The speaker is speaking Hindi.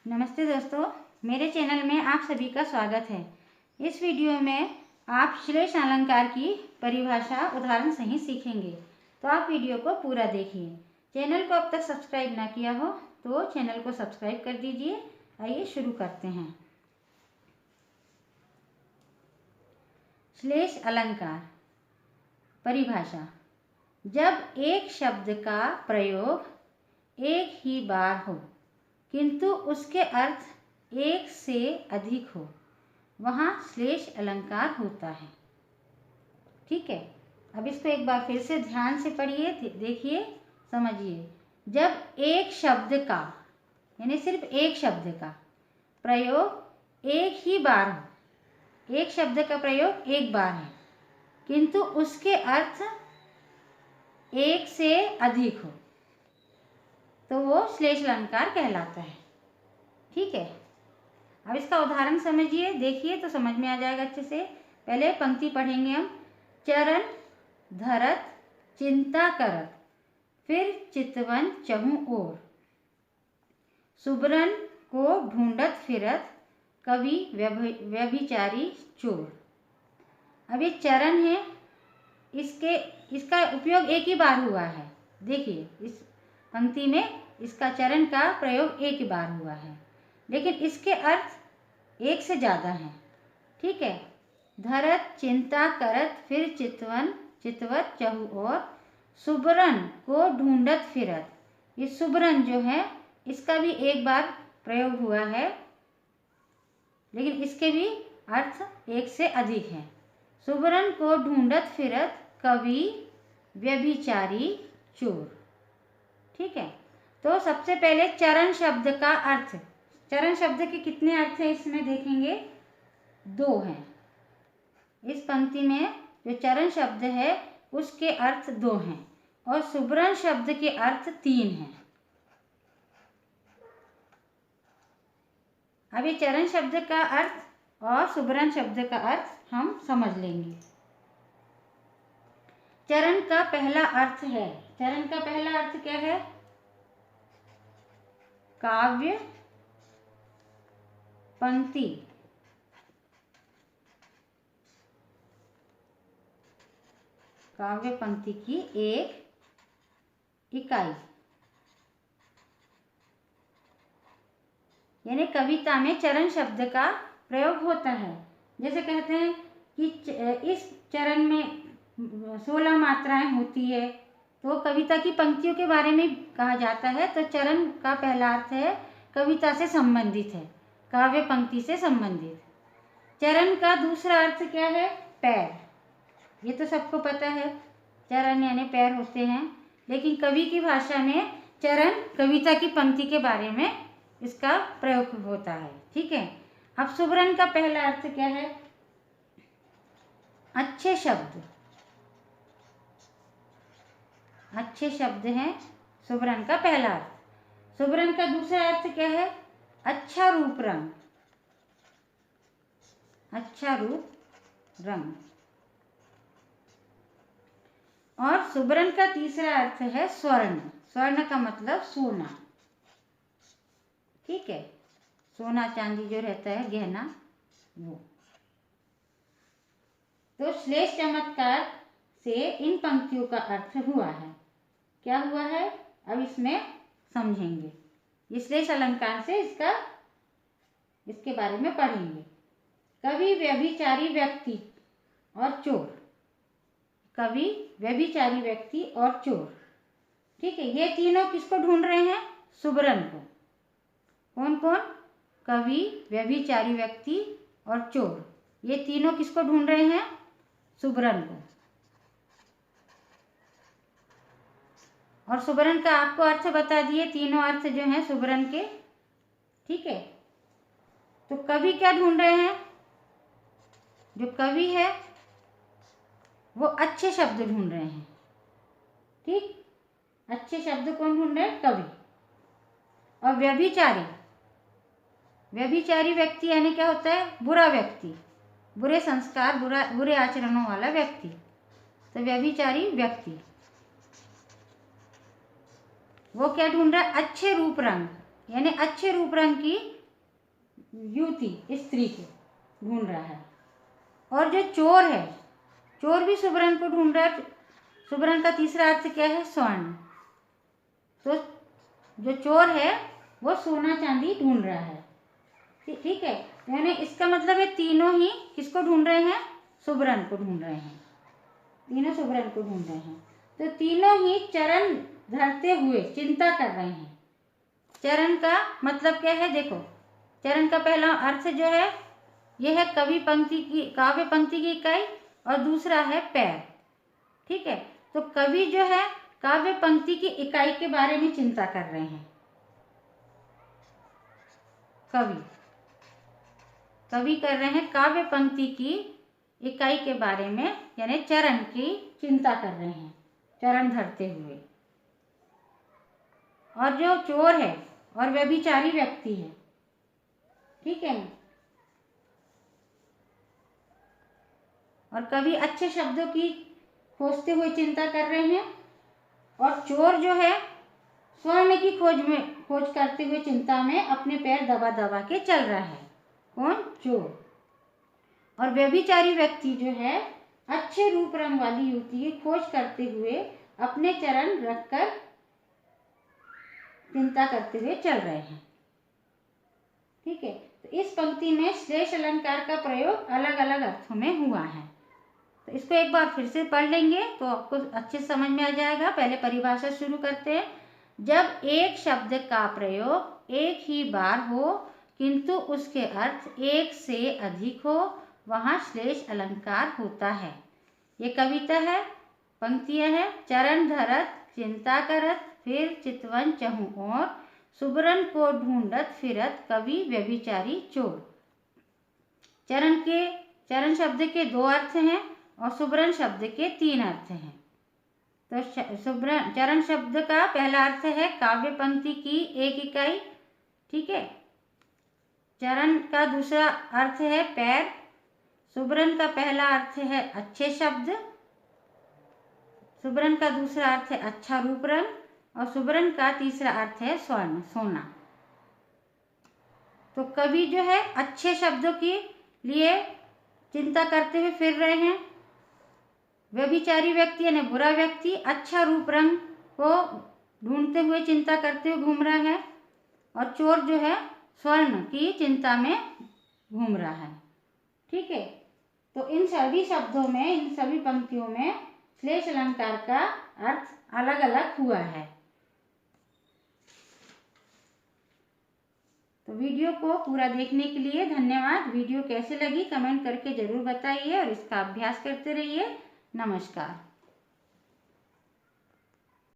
नमस्ते दोस्तों, मेरे चैनल में आप सभी का स्वागत है। इस वीडियो में आप श्लेष अलंकार की परिभाषा उदाहरण सहित सीखेंगे, तो आप वीडियो को पूरा देखिए। चैनल को अब तक सब्सक्राइब ना किया हो तो चैनल को सब्सक्राइब कर दीजिए। आइए शुरू करते हैं। श्लेष अलंकार परिभाषा: जब एक शब्द का प्रयोग एक ही बार हो किंतु उसके अर्थ एक से अधिक हो, वहाँ श्लेष अलंकार होता है। ठीक है, अब इसको एक बार फिर से ध्यान से पढ़िए, देखिए, समझिए। जब एक शब्द का, यानी सिर्फ एक शब्द का प्रयोग एक ही बार हो, एक शब्द का प्रयोग एक बार है किंतु उसके अर्थ एक से अधिक हो, तो वो श्लेष अलंकार कहलाता है। ठीक है, अब इसका उदाहरण समझिए, देखिए तो समझ में आ जाएगा अच्छे से। पहले पंक्ति पढ़ेंगे हम। चरण धरत चिंता करत, फिर चितवन चहु ओर, सुबरन को ढूंढत फिरत, कवि व्यभिचारी चोर। अब ये चरण है, इसका उपयोग एक ही बार हुआ है। देखिए, इस पंक्ति में इसका चरण का प्रयोग एक ही बार हुआ है, लेकिन इसके अर्थ एक से ज़्यादा हैं। ठीक है, धरत चिंता करत, फिर चितवत चहु और, सुबरन को ढूंढत फिरत। ये सुबरन जो है, इसका भी एक बार प्रयोग हुआ है, लेकिन इसके भी अर्थ एक से अधिक हैं। सुबरन को ढूंढत फिरत, कवि व्यभिचारी चोर। ठीक है, तो सबसे पहले चरण शब्द का अर्थ। चरण शब्द के कितने अर्थ हैं इसमें देखेंगे? दो हैं। इस पंक्ति में जो चरण शब्द है उसके अर्थ दो हैं और सुबरन शब्द के अर्थ तीन हैं। अब ये चरण शब्द का अर्थ और सुबरन शब्द का अर्थ हम समझ लेंगे। चरण का पहला अर्थ है, चरण का पहला अर्थ क्या है? काव्य पंक्ति। काव्य पंक्ति की एक इकाई, यानी कविता में चरण शब्द का प्रयोग होता है। जैसे कहते हैं कि इस चरण में 16 मात्राएं होती है, तो कविता की पंक्तियों के बारे में कहा जाता है। तो चरण का पहला अर्थ है कविता से संबंधित है, काव्य पंक्ति से संबंधित। चरण का दूसरा अर्थ क्या है? पैर। ये तो सबको पता है, चरण यानी पैर होते हैं, लेकिन कवि की भाषा में चरण कविता की पंक्ति के बारे में इसका प्रयोग होता है। ठीक है, अब सुबरन का पहला अर्थ क्या है? अच्छे शब्द। अच्छे शब्द हैं सुबरन का पहला अर्थ। सुबरन का दूसरा अर्थ क्या है? अच्छा रूप रंग। अच्छा रूप रंग। और सुबरन का तीसरा अर्थ है स्वर्ण। स्वर्ण का मतलब सोना। ठीक है, सोना चांदी जो रहता है गहना, वो। तो श्लेष चमत्कार से इन पंक्तियों का अर्थ हुआ है। क्या हुआ है? अब इसमें समझेंगे। श्लेष अलंकार से इसके बारे में पढ़ेंगे। कवि व्यभिचारी व्यक्ति और चोर। कवि व्यभिचारी व्यक्ति और चोर। ठीक है, ये तीनों किसको ढूंढ रहे हैं? सुबरन को। कौन कौन? कवि, व्यभिचारी व्यक्ति और चोर। ये तीनों किसको ढूंढ रहे हैं? सुबरन को। और सुबरन का आपको अर्थ बता दिए, तीनों अर्थ जो हैं सुबरन के। ठीक है, तो कवि क्या ढूंढ रहे हैं? जो कवि है वो अच्छे शब्द ढूंढ रहे हैं। ठीक, अच्छे शब्द कौन ढूंढ रहे हैं? कवि। और व्यभिचारी, व्यभिचारी व्यक्ति यानी क्या होता है? बुरा व्यक्ति, बुरे संस्कार, बुरे आचरणों वाला व्यक्ति। तो व्यभिचारी व्यक्ति वो क्या ढूंढ रहा है? अच्छे रूप रंग, यानी अच्छे रूप रंग की युवती स्त्री को ढूंढ रहा है। और जो चोर है, चोर भी सुबरन को ढूंढ रहा है। सुबरन का तीसरा अर्थ क्या है? स्वर्ण। तो जो चोर है वो सोना चांदी ढूंढ रहा है। ठीक है, यानी इसका मतलब है तीनों ही किसको ढूंढ रहे हैं? सुबरन को ढूंढ रहे हैं। तीनों सुबरन को ढूंढ रहे हैं। तो तीनों ही चरण धरते हुए चिंता कर रहे हैं। चरण का मतलब क्या है? देखो, चरण का पहला अर्थ जो है यह है कवि पंक्ति की, काव्य पंक्ति की इकाई, और दूसरा है पैर। ठीक है, तो कवि जो है काव्य पंक्ति की इकाई के बारे में चिंता कर रहे हैं। कवि कर रहे हैं काव्य पंक्ति की इकाई के बारे में, यानी चरण की चिंता कर रहे हैं, चरण धरते हुए। और जो चोर है और व्यभिचारी व्यक्ति है, ठीक है, और कवि अच्छे शब्दों की खोजते हुए चिंता कर रहे हैं। और चोर जो है स्वर्ण की खोज करते हुए चिंता में अपने पैर दबा दबा के चल रहा है। कौन? चोर। और व्यभिचारी व्यक्ति जो है अच्छे रूप रंग वाली युवती की खोज करते हुए अपने चरण रखकर चिंता करते हुए चल रहे हैं। ठीक है, तो इस पंक्ति में श्लेष अलंकार का प्रयोग अलग अलग अर्थों में हुआ है। तो इसको एक बार फिर से पढ़ लेंगे तो आपको अच्छे समझ में आ जाएगा। पहले परिभाषा शुरू करते हैं। जब एक शब्द का प्रयोग एक ही बार हो किंतु उसके अर्थ एक से अधिक हो, वहाँ श्लेष अलंकार होता है। ये कविता है, पंक्तियां है। चरण धरत चिंता करत, फिर चितवन चहु और, सुबरन को ढूंढत फिरत, कवि व्यभिचारी चोर। चरण शब्द के 2 अर्थ हैं और सुबरन शब्द के 3 अर्थ हैं। तो चरण शब्द का पहला अर्थ है काव्य पंक्ति की एक इकाई। ठीक है, चरण का दूसरा अर्थ है पैर। सुबरन का पहला अर्थ है अच्छे शब्द। सुबरन का दूसरा अर्थ है अच्छा रूप रंग, और सुबरन का तीसरा अर्थ है स्वर्ण, सोना। तो कवि जो है अच्छे शब्दों के लिए चिंता करते हुए फिर रहे हैं। व्यभिचारी व्यक्ति यानी बुरा व्यक्ति अच्छा रूप रंग को ढूंढते हुए चिंता करते हुए घूम रहा है, और चोर जो है स्वर्ण की चिंता में घूम रहा है। ठीक है, तो इन सभी शब्दों में, इन सभी पंक्तियों में श्लेष अलंकार का अर्थ अलग अलग हुआ है। तो वीडियो को पूरा देखने के लिए धन्यवाद। वीडियो कैसे लगी कमेंट करके जरूर बताइए और इसका अभ्यास करते रहिए। नमस्कार।